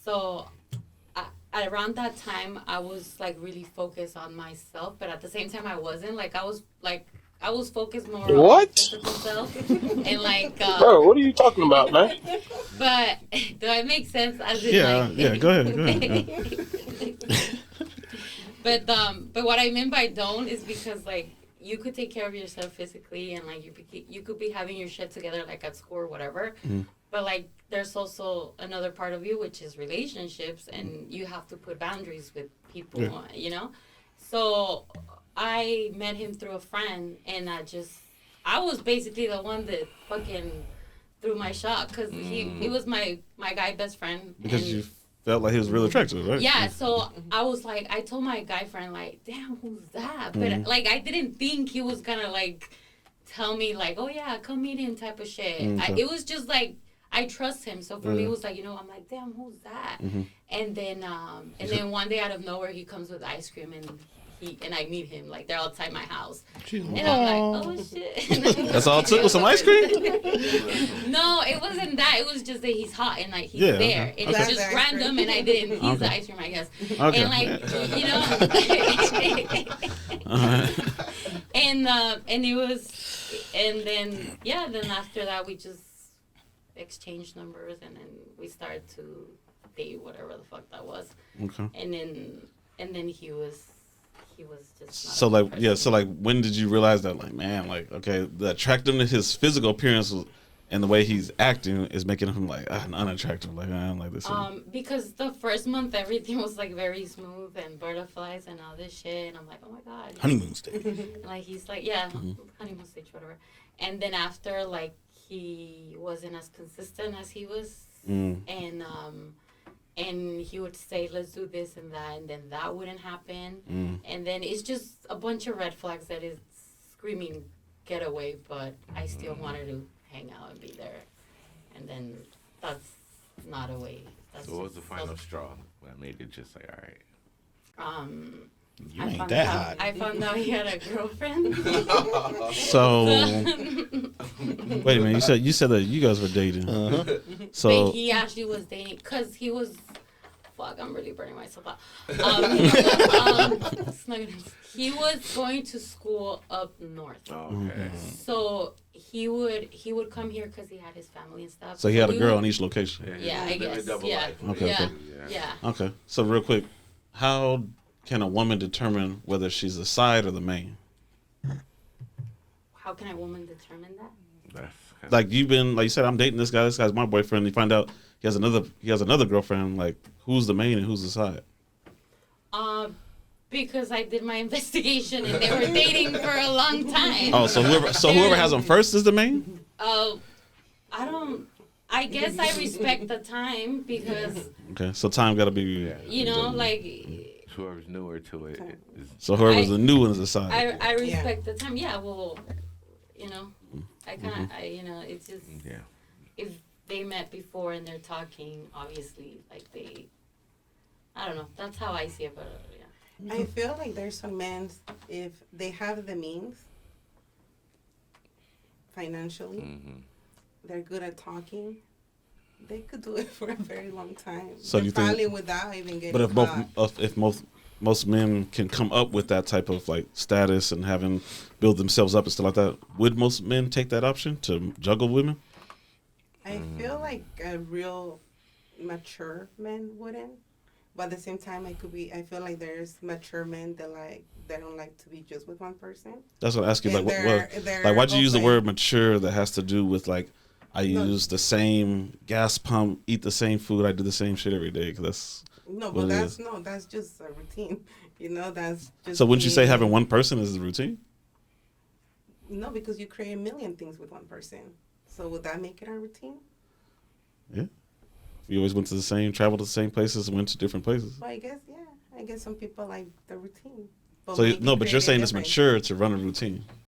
So around that time, I was like really focused on myself, but at the same time, I wasn't. I was focused more on my physical self and Bro, what are you talking about, man? But do I make sense? As in, yeah. Go ahead. But what I mean by don't is because like you could take care of yourself physically and like you could be having your shit together like at school or whatever. But like there's also another part of you which is relationships, and you have to put boundaries with people, you know? So I met him through a friend, and I was basically the one that fucking threw my shot because he was my guy best friend. Because you felt like he was really attractive, right? Yeah, so I was like, I told my guy friend, like, damn, who's that? But, like, I didn't think he was gonna, like, tell me, like, oh, yeah, come meet him type of shit. Okay. It was just, like, I trust him. So for me, it was like, you know, I'm like, damn, who's that? And then one day out of nowhere, he comes with ice cream, and I meet him, like, they're outside my house. And I'm like, oh, shit. That's all it took was some ice cream? No, it wasn't that. It was just that he's hot and, like, he's there. It's just random, and I didn't. He's the ice cream, I guess. Okay. And, like, you know. And it was, and then, then after that, we just exchanged numbers, and then we started to date, whatever the fuck that was. Okay. And then he was just not so like when did you realize that, like, man, like, okay, the attractiveness, his physical appearance and the way he's acting is making him like unattractive, like I don't like this. Because the first month everything was like very smooth and butterflies and all this shit, and I'm like, oh my god, honeymoon stage. And like he's like, honeymoon stage, whatever. And then after, like, he wasn't as consistent as he was, and he would say, let's do this and that, and then that wouldn't happen. And then it's just a bunch of red flags that is screaming, get away, but I still wanted to hang out and be there. And then that's not a way. So what was the final straw that made it just like, all right? You ain't that hot. I found out he had a girlfriend. So wait a minute, you said that you guys were dating. So but he actually was dating because he was. Fuck, I'm really burning myself out. He was going to school up north. Okay. So he would come here because he had his family and stuff. So he had a girl in each location. Yeah, I guess. Yeah. Okay. So real quick, how can a woman determine whether she's the side or the main? How can a woman determine that? Like you said, I'm dating this guy. This guy's my boyfriend. You find out he has another girlfriend. Like, who's the main and who's the side? Because I did my investigation and they were dating for a long time. Oh, so whoever has them first is the main? I guess I respect the time because. Okay, so time got to be. You know, like. Whoever's newer to it. So whoever's the new one is the side. I respect the time. Yeah, well, you know, I kind of, you know, it's just. Yeah. If they met before and they're talking, obviously, like I don't know. That's how I see it, but yeah. I feel like there's some men, if they have the means financially, they're good at talking, they could do it for a very long time. So you probably think, without even getting but if most men can come up with that type of like status and having build themselves up and stuff like that, would most men take that option to juggle women? I feel like a real mature man wouldn't. But at the same time, I feel like there's mature men that they don't like to be just with one person. That's what I ask you. Like, why'd you use the word mature that has to do with like, I use the same gas pump, eat the same food, I do the same shit every day? Cause that's just a routine. You know, that's just. So wouldn't you say having one person is the routine? No, because you create a million things with one person. So would that make it a routine? Yeah. You always went to traveled to the same places and went to different places. Well, I guess some people like the routine. But you're saying it's mature to run a routine.